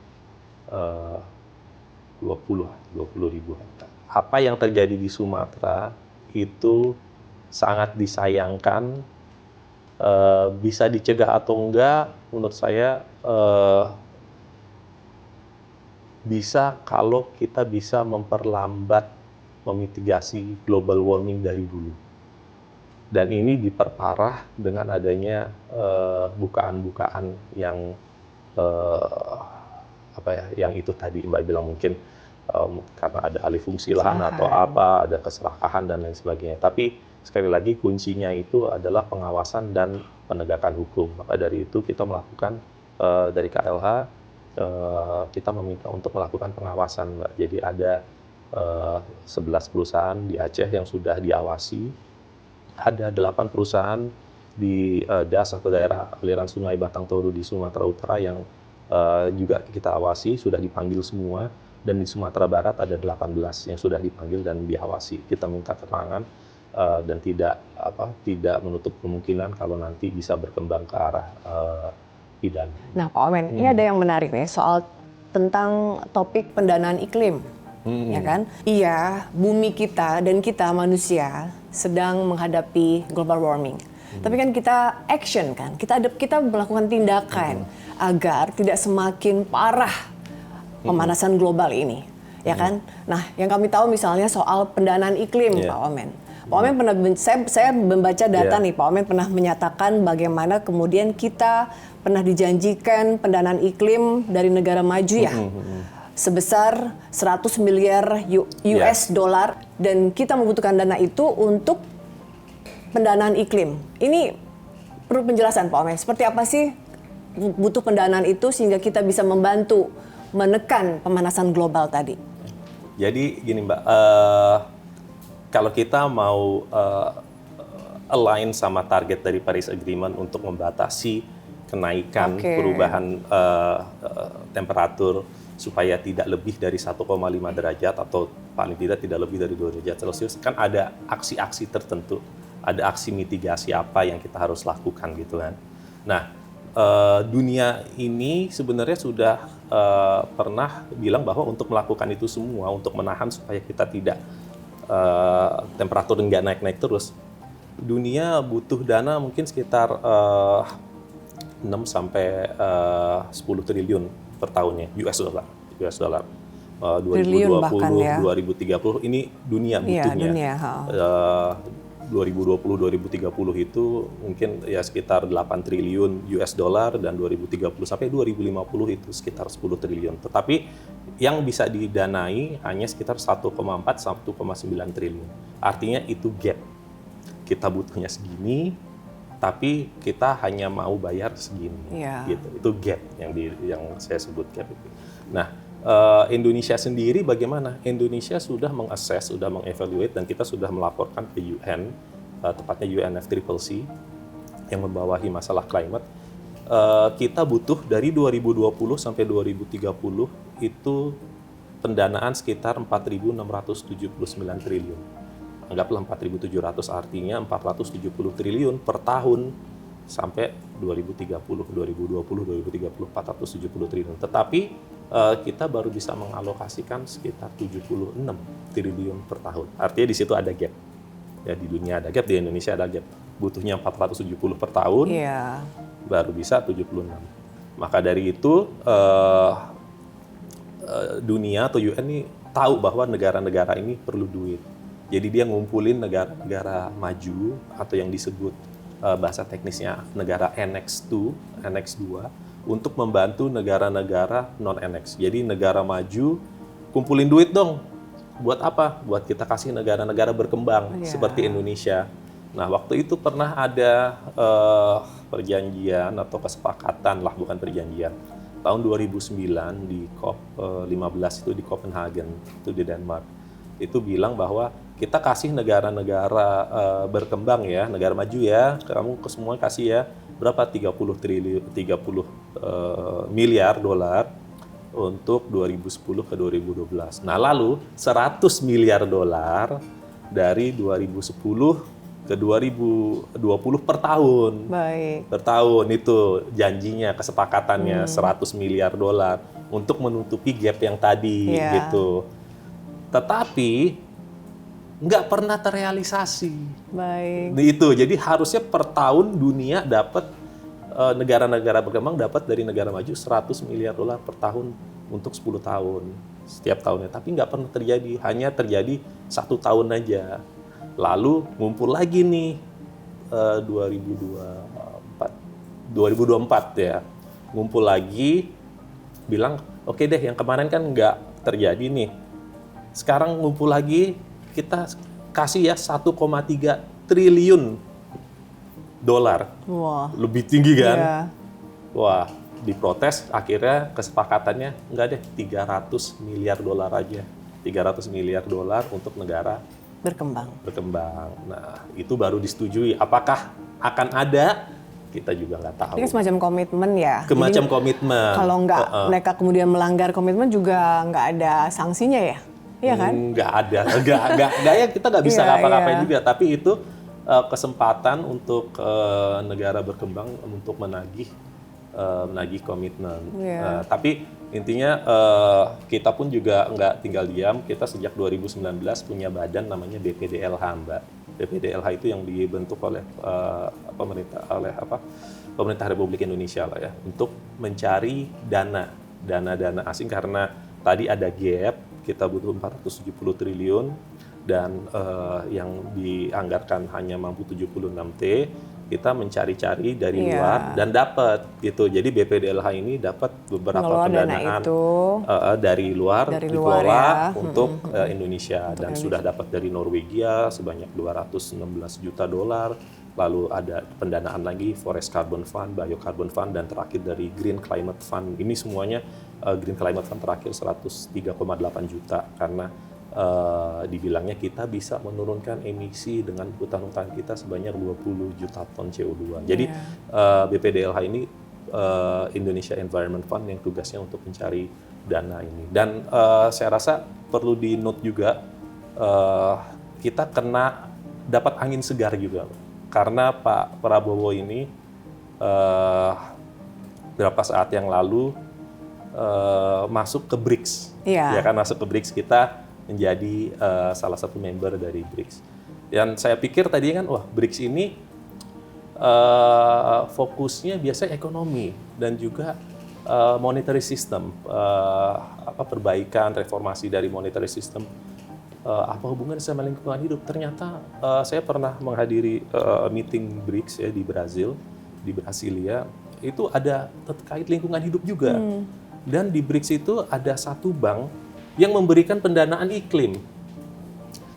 20.000 hektar. Apa yang terjadi di Sumatera itu sangat disayangkan. Bisa dicegah atau enggak, menurut saya bisa kalau kita bisa memperlambat, memitigasi global warming dari dulu. Dan ini diperparah dengan adanya bukaan-bukaan yang yang itu tadi Mbak bilang, mungkin karena ada alih fungsi lahan atau apa, ada keserakahan dan lain sebagainya. Tapi sekali lagi kuncinya itu adalah pengawasan dan penegakan hukum. Maka dari itu kita melakukan dari KLH, kita meminta untuk melakukan pengawasan, Mbak. Jadi ada 11 perusahaan di Aceh yang sudah diawasi, ada 8 perusahaan di Das atau daerah aliran sungai Batang Toru di Sumatera Utara yang juga kita awasi, sudah dipanggil semua, dan di Sumatera Barat ada 18 yang sudah dipanggil dan diawasi. Kita minta keterangan dan tidak menutup kemungkinan kalau nanti bisa berkembang ke arah pidana. Nah, Pak Omen, ini ada yang menarik nih soal tentang topik pendanaan iklim. Ya kan? Iya, bumi kita dan kita manusia sedang menghadapi global warming. Tapi kan kita action kan, kita melakukan tindakan agar tidak semakin parah pemanasan global ini, ya kan? Nah, yang kami tahu misalnya soal pendanaan iklim, Pak Omen. Pak Omen pernah, saya membaca data nih, Pak Omen pernah menyatakan bagaimana kemudian kita pernah dijanjikan pendanaan iklim dari negara maju ya, sebesar 100 miliar US dollar, dan kita membutuhkan dana itu untuk pendanaan iklim. Ini perlu penjelasan, Pak Omen. Seperti apa sih butuh pendanaan itu sehingga kita bisa membantu menekan pemanasan global tadi? Jadi gini Mbak, kalau kita mau align sama target dari Paris Agreement untuk membatasi kenaikan perubahan temperatur supaya tidak lebih dari 1,5 derajat atau paling tidak lebih dari 2 derajat Celcius, kan ada aksi-aksi tertentu, ada aksi mitigasi apa yang kita harus lakukan gitu kan. Nah, dunia ini sebenarnya sudah pernah bilang bahwa untuk melakukan itu semua, untuk menahan supaya kita tidak temperatur nggak naik-naik terus, dunia butuh dana mungkin sekitar 6 sampai 10 triliun per tahunnya US dollar. 2020, bahkan, ya. 2030 ini dunia butuhnya. Dunia, 2020-2030 itu mungkin ya sekitar 8 triliun US dollar, dan 2030 sampai 2050 itu sekitar 10 triliun. Tetapi yang bisa didanai hanya sekitar 1,4-1,9 triliun. Artinya itu gap. Kita butuhnya segini, tapi kita hanya mau bayar segini. Gitu. Itu gap yang saya sebut gap itu. Nah, Indonesia sendiri bagaimana? Indonesia sudah mengakses, sudah mengevaluate, dan kita sudah melaporkan ke UN, tepatnya UNFCCC yang membawahi masalah climate. Kita butuh dari 2020 sampai 2030 itu pendanaan sekitar 4.679 triliun. Anggaplah 4.700, artinya 470 triliun per tahun sampai 2030, 470 triliun. Tetapi kita baru bisa mengalokasikan sekitar 76 triliun per tahun. Artinya di situ ada gap. Ya, di dunia ada gap, di Indonesia ada gap. Butuhnya 470 per tahun, baru bisa 76. Maka dari itu dunia atau UN ini tahu bahwa negara-negara ini perlu duit. Jadi dia ngumpulin negara-negara maju atau yang disebut bahasa teknisnya negara Annex 2 untuk membantu negara-negara non-annex. Jadi negara maju kumpulin duit dong. Buat apa? Buat kita kasih negara-negara berkembang seperti Indonesia. Nah, waktu itu pernah ada perjanjian atau kesepakatan lah, bukan perjanjian. Tahun 2009 di COP 15 itu di Copenhagen, itu di Denmark. Itu bilang bahwa kita kasih negara-negara berkembang ya, negara maju ya, kamu ke semua kasih ya, berapa 30 miliar dolar untuk 2010 ke 2012. Nah, lalu 100 miliar dolar dari 2010 ke 2020 per tahun. Baik. Per tahun itu janjinya, kesepakatannya 100 miliar dolar untuk menutupi gap yang tadi gitu. Tetapi nggak pernah terrealisasi. Baik. Itu jadi harusnya per tahun dunia dapat negara-negara berkembang dapat dari negara maju 100 miliar dolar per tahun untuk 10 tahun setiap tahunnya. Tapi nggak pernah terjadi, hanya terjadi 1 tahun aja. Lalu ngumpul lagi nih 2024 ya, ngumpul lagi bilang oke deh yang kemarin kan nggak terjadi nih. Sekarang ngumpul lagi kita kasih ya 1,3 triliun dolar. Wah. Lebih tinggi kan? Iya. Wah, diprotes akhirnya kesepakatannya enggak deh 300 miliar dolar aja. 300 miliar dolar untuk negara Berkembang. Nah, itu baru disetujui. Apakah akan ada? Kita juga nggak tahu. Ini semacam komitmen ya. Semacam Jadi, komitmen. kalau nggak mereka kemudian melanggar komitmen juga nggak ada sanksinya ya? Iya kan? Nggak ada, nggak ya kita nggak bisa ngapa-ngapain juga. Tapi itu kesempatan untuk negara berkembang untuk menagih komitmen. Tapi intinya kita pun juga nggak tinggal diam. Kita sejak 2019 punya badan namanya BPDLH, Mbak. BPDLH itu yang dibentuk oleh pemerintah Republik Indonesia lah ya, untuk mencari dana asing karena tadi ada gap, kita butuh 470 triliun dan yang dianggarkan hanya mampu 76T. Kita mencari-cari dari luar dan dapat gitu. Jadi BPDLH ini dapat beberapa pendanaan dari luar dikelola untuk Indonesia dan sudah dapat dari Norwegia sebanyak 216 juta dolar. Lalu ada pendanaan lagi Forest Carbon Fund, Biocarbon Fund, dan terakhir dari Green Climate Fund. Ini semuanya Green Climate Fund terakhir 103,8 juta karena dibilangnya kita bisa menurunkan emisi dengan hutan-hutan kita sebanyak 20 juta ton CO2. Jadi BPDLH ini Indonesia Environment Fund yang tugasnya untuk mencari dana ini. Dan saya rasa perlu di-note juga kita dapat angin segar juga. Karena Pak Prabowo ini beberapa saat yang lalu masuk ke BRICS. Ya kan, masuk ke BRICS, kita menjadi salah satu member dari BRICS. Dan saya pikir tadi kan, wah BRICS ini fokusnya biasanya ekonomi dan juga monetary system, perbaikan, reformasi dari monetary system. Apa hubungan sama lingkungan hidup? Ternyata saya pernah menghadiri meeting BRICS ya di Brasilia, itu ada terkait lingkungan hidup juga. Dan di BRICS itu ada satu bank yang memberikan pendanaan iklim,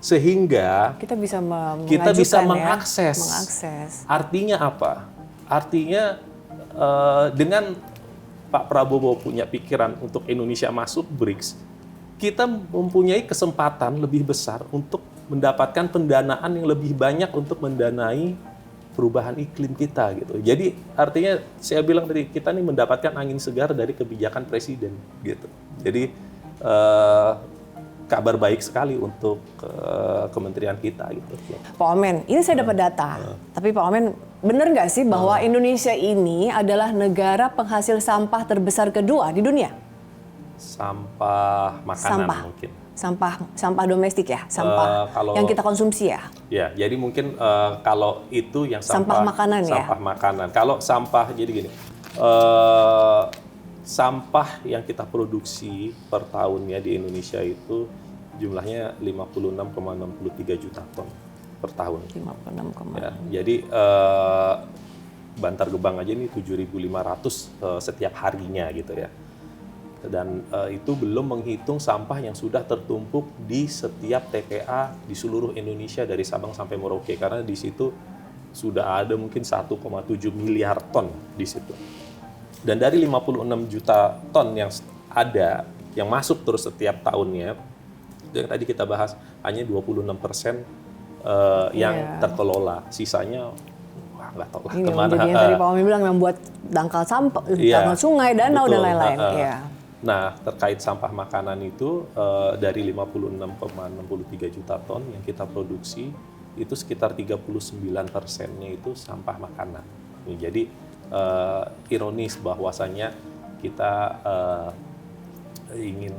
sehingga kita bisa mengakses. Artinya apa? Artinya dengan Pak Prabowo punya pikiran untuk Indonesia masuk BRICS, kita mempunyai kesempatan lebih besar untuk mendapatkan pendanaan yang lebih banyak untuk mendanai perubahan iklim kita gitu. Jadi artinya saya bilang tadi, kita nih mendapatkan angin segar dari kebijakan presiden gitu. Jadi kabar baik sekali untuk kementerian kita gitu. Pak Omen, ini saya dapat data. Tapi Pak Omen, benar nggak sih bahwa Indonesia ini adalah negara penghasil sampah terbesar kedua di dunia? Sampah makanan mungkin. Sampah domestik ya, sampah yang kita konsumsi ya. Ya, jadi mungkin kalau itu yang sampah makanan ya. Sampah makanan. Kalau sampah jadi gini. Sampah yang kita produksi per tahunnya di Indonesia itu jumlahnya 56,63 juta ton per tahun. 56, ya, jadi Bantar Gebang aja ini 7.500 setiap harinya gitu ya. Dan itu belum menghitung sampah yang sudah tertumpuk di setiap TPA di seluruh Indonesia dari Sabang sampai Merauke, karena di situ sudah ada mungkin 1,7 miliar ton di situ. Dan dari 56 juta ton yang ada, yang masuk terus setiap tahunnya, yang tadi kita bahas hanya 26% yang terkelola, sisanya nggak tahu lah kemana. Jadi yang tadi Pak Wami bilang yang buat dangkal sampah, dangkal sungai, danau, dan lain-lain. Nah, terkait sampah makanan itu dari 56,63 juta ton yang kita produksi, itu sekitar 39%-nya itu sampah makanan. Jadi ironis bahwasanya kita ingin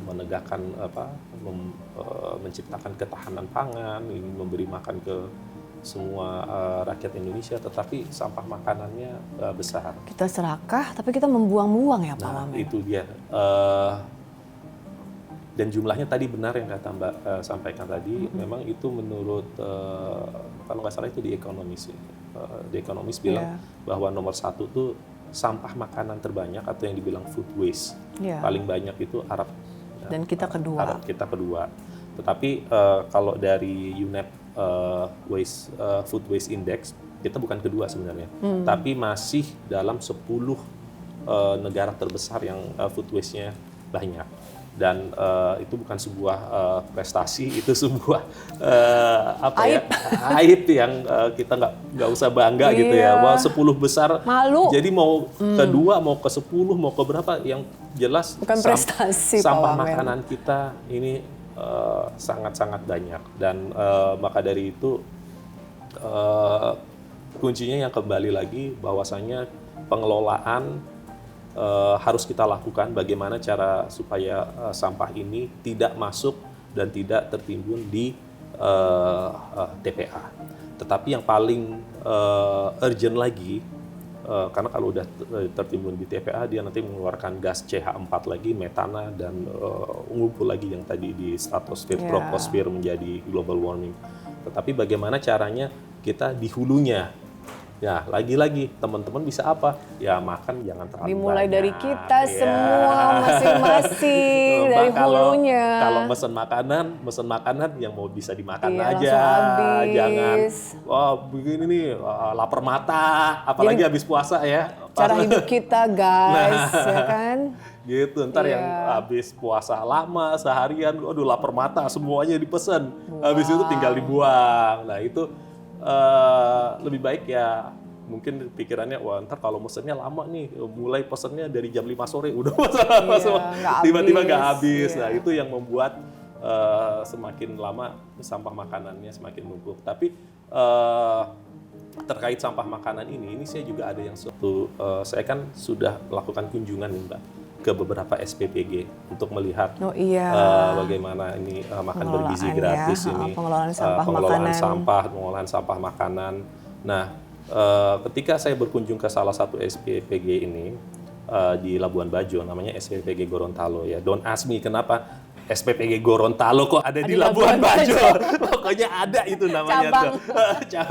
menegakkan menciptakan ketahanan pangan, ingin memberi makan ke semua rakyat Indonesia, tetapi sampah makanannya besar. Kita serakah, tapi kita membuang-buang ya Pak Wamen. Itu dia. Dan jumlahnya tadi benar yang kata Mbak sampaikan tadi, memang itu menurut, kalau nggak salah itu di Economist. Di Economist bilang bahwa nomor 1 tuh sampah makanan terbanyak atau yang dibilang food waste. Paling banyak itu Arab. Dan kita kedua. Arab kita kedua. Tetapi kalau dari UNEP Food Waste Index, kita bukan kedua sebenarnya, tapi masih dalam 10 negara terbesar yang food waste-nya banyak. Dan itu bukan sebuah prestasi, itu sebuah aib yang kita nggak usah bangga gitu ya. Wah, 10 besar, malu. Jadi mau kedua, mau ke 10, mau ke berapa, yang jelas bukan prestasi, sampah makanan kita ini sangat-sangat banyak. Dan maka dari itu kuncinya yang kembali lagi bahwasanya pengelolaan harus kita lakukan, bagaimana cara supaya sampah ini tidak masuk dan tidak tertimbun di TPA. Tetapi yang paling urgent lagi, karena kalau udah tertimbun di TPA, dia nanti mengeluarkan gas CH4 lagi, metana, dan ngumpul lagi yang tadi di stratosfer, troposfer, menjadi global warming. Tetapi bagaimana caranya kita di hulunya? Ya, lagi-lagi teman-teman bisa apa? Ya makan jangan terlalu dimulai banyak. Dari kita semua masing-masing dari hulunya. Kalau mesen makanan yang mau bisa dimakan aja. Jangan begini nih lapar mata, apalagi habis puasa ya. Cara hidup kita guys, ya kan? Gitu, ntar yang habis puasa lama seharian, aduh lapar mata, semuanya dipesan. Habis itu tinggal dibuang. Nah, itu lebih baik ya, mungkin pikirannya, wah ntar kalau mesennya lama nih, mulai pesennya dari jam 5 sore udah tiba-tiba nggak habis. Nah, itu yang membuat semakin lama sampah makanannya semakin numpuk. Tapi terkait sampah makanan ini saya juga ada yang saya kan sudah melakukan kunjungan nih Mbak ke beberapa SPPG untuk melihat bagaimana ini makan bergizi gratis ini, pengolahan sampah makanan. Nah, ketika saya berkunjung ke salah satu SPPG ini di Labuan Bajo, namanya SPPG Gorontalo ya. Don't ask me kenapa SPPG Gorontalo kok ada di Labuan Bajo. Pokoknya ada itu namanya.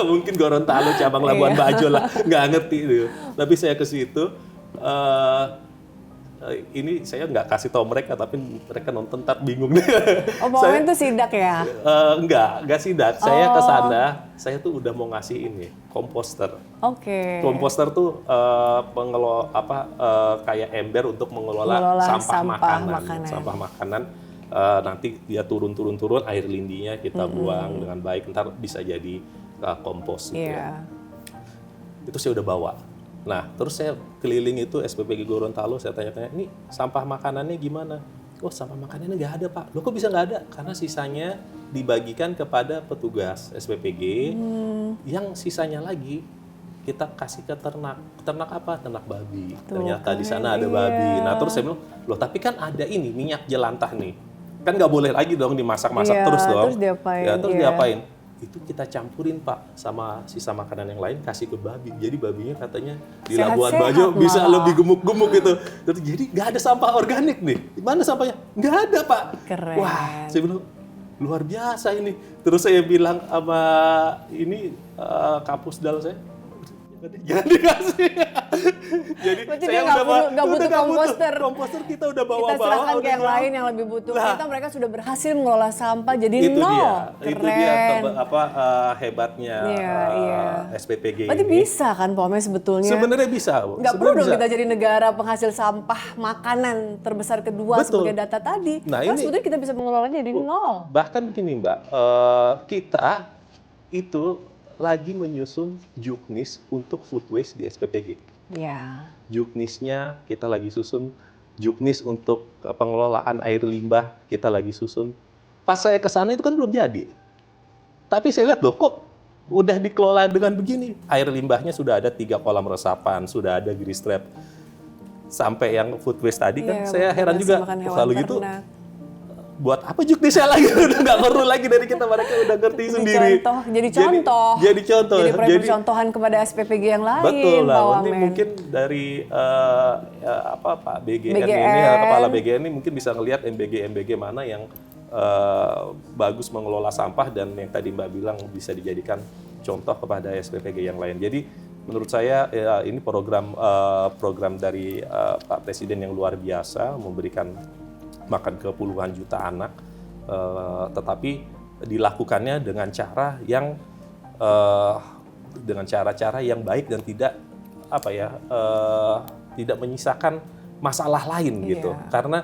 Mungkin Gorontalo cabang Labuan Bajo lah, nggak ngerti itu. Tapi saya ke situ. Ini saya nggak kasih tahu mereka, tapi mereka nonton ntar bingung deh. Oh, Pak itu sidak ya? Enggak sidak. Saya ke sana, saya tuh udah mau ngasih ini komposter. Oke. Komposter tuh kayak ember untuk mengelola sampah makanan. Sampah makanan nanti dia turun air lindinya kita buang dengan baik, ntar bisa jadi kompos gitu ya. Itu saya udah bawa. Nah, terus saya keliling itu SPPG Gorontalo, saya tanya-tanya, ini sampah makanannya gimana? Oh, sampah makanannya nggak ada, Pak. Loh, kok bisa nggak ada? Karena sisanya dibagikan kepada petugas SPPG, yang sisanya lagi kita kasih ke ternak. Ternak apa? Ternak babi. Ternyata di sana ada babi. Nah, terus saya bilang, loh tapi kan ada ini, minyak jelantah nih. Kan nggak boleh lagi dong dimasak-masak terus dong. Terus diapain? Terus diapain? Itu kita campurin Pak sama sisa makanan yang lain, kasih ke babi. Jadi babinya katanya di Labuan Bajo bisa lebih gemuk-gemuk gitu. Jadi nggak ada sampah organik nih. Di mana sampahnya? Nggak ada Pak. Keren. Wah, saya bilang luar biasa ini. Terus saya bilang sama ini Kapusdal saya, Jangan dikasih. Jadi Berarti saya dia udah nggak butuh komposter. Komposter kita udah Kita bawa-bawa. serahkan ke udah yang bawa. lain yang lebih butuh. Lah. Ternyata mereka sudah berhasil mengelola sampah jadi Itu nol. dia. Keren. Itu dia hebatnya Iya, iya. SPPG Berarti ini. bisa kan Pak Ome sebetulnya? Sebenarnya bisa. Bu. Nggak perlu Sebenarnya dong bisa. kita jadi negara penghasil sampah makanan terbesar kedua Betul. sebagai data tadi. Nah, Karena ini- sebetulnya kita bisa mengelolanya jadi nol. Bahkan begini Mbak, kita itu lagi menyusun juknis untuk food waste di SPPG. Ya. Juknisnya kita lagi susun, juknis untuk pengelolaan air limbah kita lagi susun. Pas saya ke sana itu kan belum jadi. Tapi saya lihat loh kok udah dikelola dengan begini. Air limbahnya sudah ada 3 kolam resapan, sudah ada grease trap. Sampai yang food waste tadi kan Iya, saya heran masih juga. makan hewan Kalau gitu ternak. buat apa juknisnya lagi? Udah nggak perlu lagi dari kita, mereka udah ngerti sendiri. Jadi contoh. Jadi contoh. Jadi percontohan kepada SPPG yang lain. Betul lah. Pak Nanti Wamen. mungkin dari Pak BGN, ini BGN. kepala BGN ini mungkin bisa ngelihat MBG mana yang bagus mengelola sampah dan yang tadi Mbak bilang bisa dijadikan contoh kepada SPPG yang lain. Jadi menurut saya ini program dari Pak Presiden yang luar biasa, memberikan makan ke puluhan juta anak, tetapi dilakukannya dengan cara yang dengan cara-cara yang baik dan tidak tidak menyisakan masalah lain gitu. Iya. Karena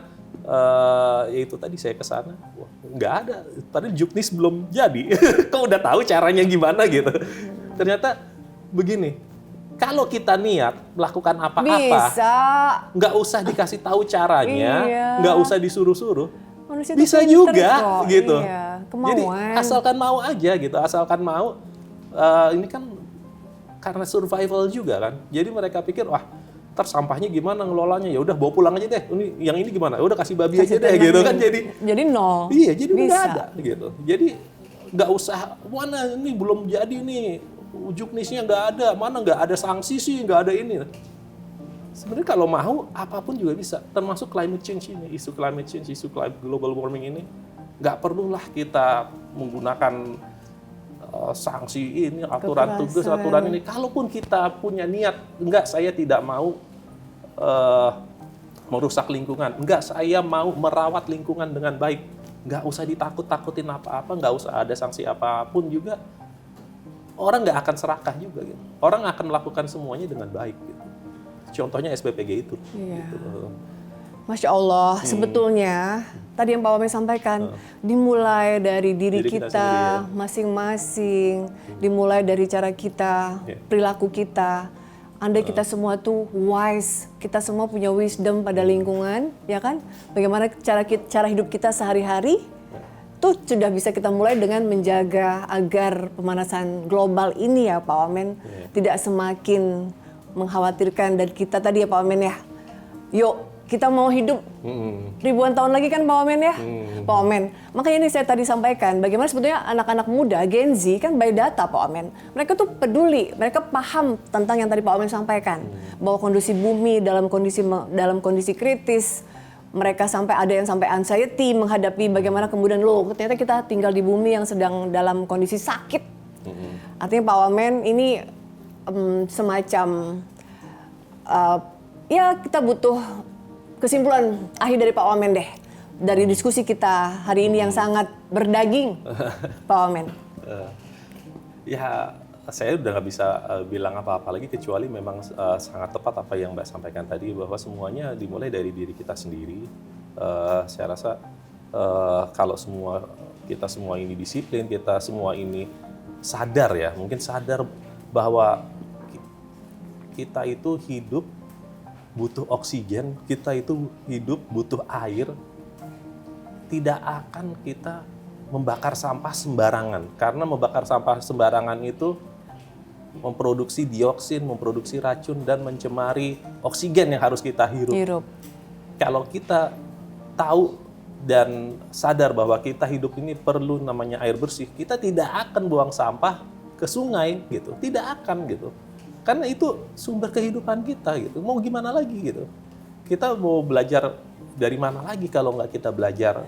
ya itu tadi saya ke sana, wah, nggak ada. Tadi juknis belum jadi. Kok udah tahu caranya gimana gitu. Ternyata begini, kalau kita niat melakukan apa-apa, Bisa. nggak usah dikasih tahu caranya, Iya. nggak usah disuruh-suruh, Manusia itu bisa pinter juga kok. gitu. Iya. Kemauan. Jadi asalkan mau aja gitu, asalkan mau. Ini kan karena survival juga kan. Jadi mereka pikir wah, ntar sampahnya gimana ngelolanya, ya udah bawa pulang aja deh. Yang ini gimana? Ya udah kasih babi aja deh gitu kan. Jadi nol. Iya, jadi udah Bisa. ada gitu. Jadi nggak usah mana ini belum jadi nih, juknisnya nggak ada, mana nggak ada sanksi sih, nggak ada ini. Sebenarnya kalau mau apapun juga bisa, termasuk climate change ini, isu climate change, isu global warming ini, nggak perlulah kita menggunakan sanksi ini, aturan tugas, Kekerasan. aturan ini. Kalaupun kita punya niat, enggak saya tidak mau merusak lingkungan, enggak saya mau merawat lingkungan dengan baik, nggak usah ditakut-takutin apa-apa, nggak usah ada sanksi apapun juga, orang nggak akan serakah juga gitu. Orang akan melakukan semuanya dengan baik gitu. Contohnya SPPG itu. Iya. Gitu. Masya Allah, sebetulnya tadi yang Pak Wamen sampaikan, dimulai dari diri Diri kita kita sendiri, ya. masing-masing, dimulai dari cara kita, Ya. perilaku kita. Andai kita semua tuh wise, kita semua punya wisdom pada lingkungan, ya kan? Bagaimana cara hidup kita sehari-hari, tuh sudah bisa kita mulai dengan menjaga agar pemanasan global ini ya Pak Wamen tidak semakin mengkhawatirkan, dan kita tadi ya Pak Wamen ya, yuk kita mau hidup ribuan tahun lagi kan Pak Wamen ya, Pak Wamen. Makanya ini saya tadi sampaikan, bagaimana sebetulnya anak-anak muda Gen Z kan by data Pak Wamen. Mereka tuh peduli, mereka paham tentang yang tadi Pak Wamen sampaikan, bahwa kondisi bumi dalam kondisi kritis. Mereka sampai ada yang sampai anxiety menghadapi bagaimana kemudian ternyata kita tinggal di bumi yang sedang dalam kondisi sakit. Artinya Pak Wamen ini semacam ya kita butuh kesimpulan akhir dari Pak Wamen deh, dari diskusi kita hari ini yang sangat berdaging, Pak Wamen. Ya saya udah nggak bisa bilang apa-apa lagi kecuali memang sangat tepat apa yang Mbak sampaikan tadi, bahwa semuanya dimulai dari diri kita sendiri. Saya rasa kalau kita semua ini disiplin, kita semua ini sadar ya, mungkin sadar bahwa kita itu hidup butuh oksigen, kita itu hidup butuh air, tidak akan kita membakar sampah sembarangan. Karena membakar sampah sembarangan itu memproduksi dioksin, memproduksi racun, dan mencemari oksigen yang harus kita hirup. Kalau kita tahu dan sadar bahwa kita hidup ini perlu namanya air bersih, kita tidak akan buang sampah ke sungai gitu, tidak akan gitu. Karena itu sumber kehidupan kita gitu. Mau gimana lagi gitu? Kita mau belajar dari mana lagi kalau nggak kita belajar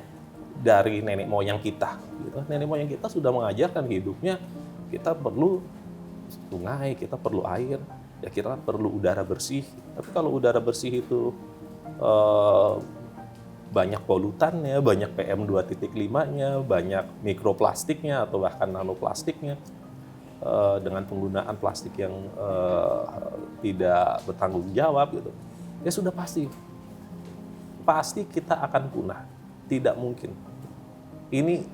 dari nenek moyang kita gitu. Nenek moyang kita sudah mengajarkan hidupnya kita perlu sungai, kita perlu air, ya kita perlu udara bersih. Tapi kalau udara bersih itu banyak polutannya, banyak PM2.5-nya, banyak mikroplastiknya atau bahkan nanoplastiknya, dengan penggunaan plastik yang tidak bertanggung jawab gitu, ya sudah pasti kita akan punah, tidak mungkin. Ini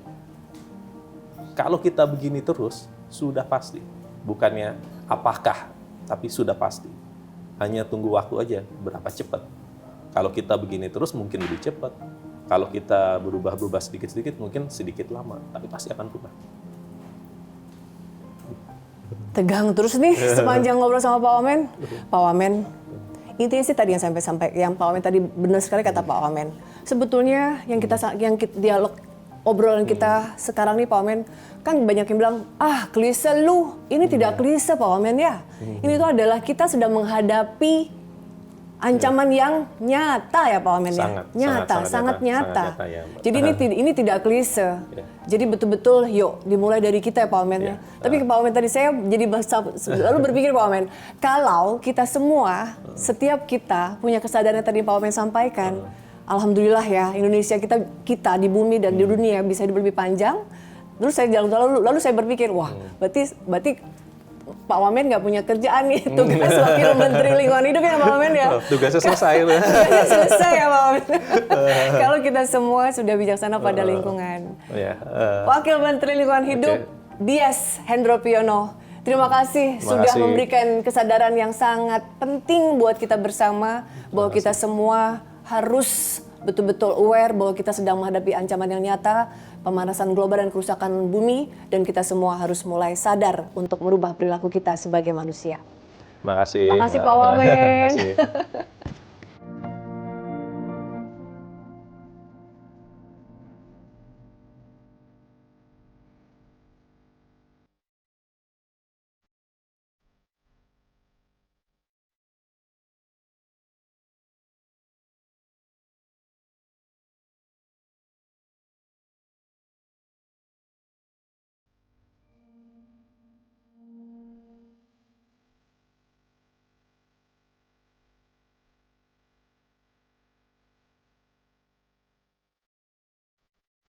kalau kita begini terus sudah pasti, bukannya apakah, tapi sudah pasti. Hanya tunggu waktu aja berapa cepat. Kalau kita begini terus mungkin lebih cepat. Kalau kita berubah-ubah sedikit-sedikit mungkin sedikit lama, tapi pasti akan punah. Tegang terus nih sepanjang ngobrol sama Pak Wamen. Pak Wamen, intinya sih tadi yang Pak Wamen tadi benar sekali kata Pak Wamen. Sebetulnya yang dialog obrolan kita sekarang nih Pak Wamen, kan banyak yang bilang, klise lu. Ini tidak klise Pak Wamen ya. Ini tuh adalah kita sedang menghadapi ancaman yang nyata ya Pak Wamen ya. Sangat nyata. Ya, jadi ini tidak klise. Ya. Jadi betul-betul yuk dimulai dari kita ya Pak Wamen ya. Tapi Pak Wamen tadi saya jadi lalu berpikir Pak Wamen, kalau kita semua, setiap kita punya kesadaran yang tadi Pak Wamen sampaikan, alhamdulillah ya Indonesia kita di bumi dan di dunia bisa hidup lebih panjang. Terus lalu saya berpikir, wah berarti Pak Wamen nggak punya kerjaan nih, tugas Wakil Menteri Lingkungan Hidup ya Pak Wamen ya. Tugasnya selesai. Tugasnya selesai ya Pak Wamen. Kalau kita semua sudah bijaksana pada lingkungan. Wakil Menteri Lingkungan Hidup, Dias Hendro Priyono. Terima kasih sudah memberikan kesadaran yang sangat penting buat kita bersama, bahwa kita semua harus betul-betul aware bahwa kita sedang menghadapi ancaman yang nyata, pemanasan global dan kerusakan bumi, dan kita semua harus mulai sadar untuk merubah perilaku kita sebagai manusia. Terima kasih. Terima kasih Pak Wamen.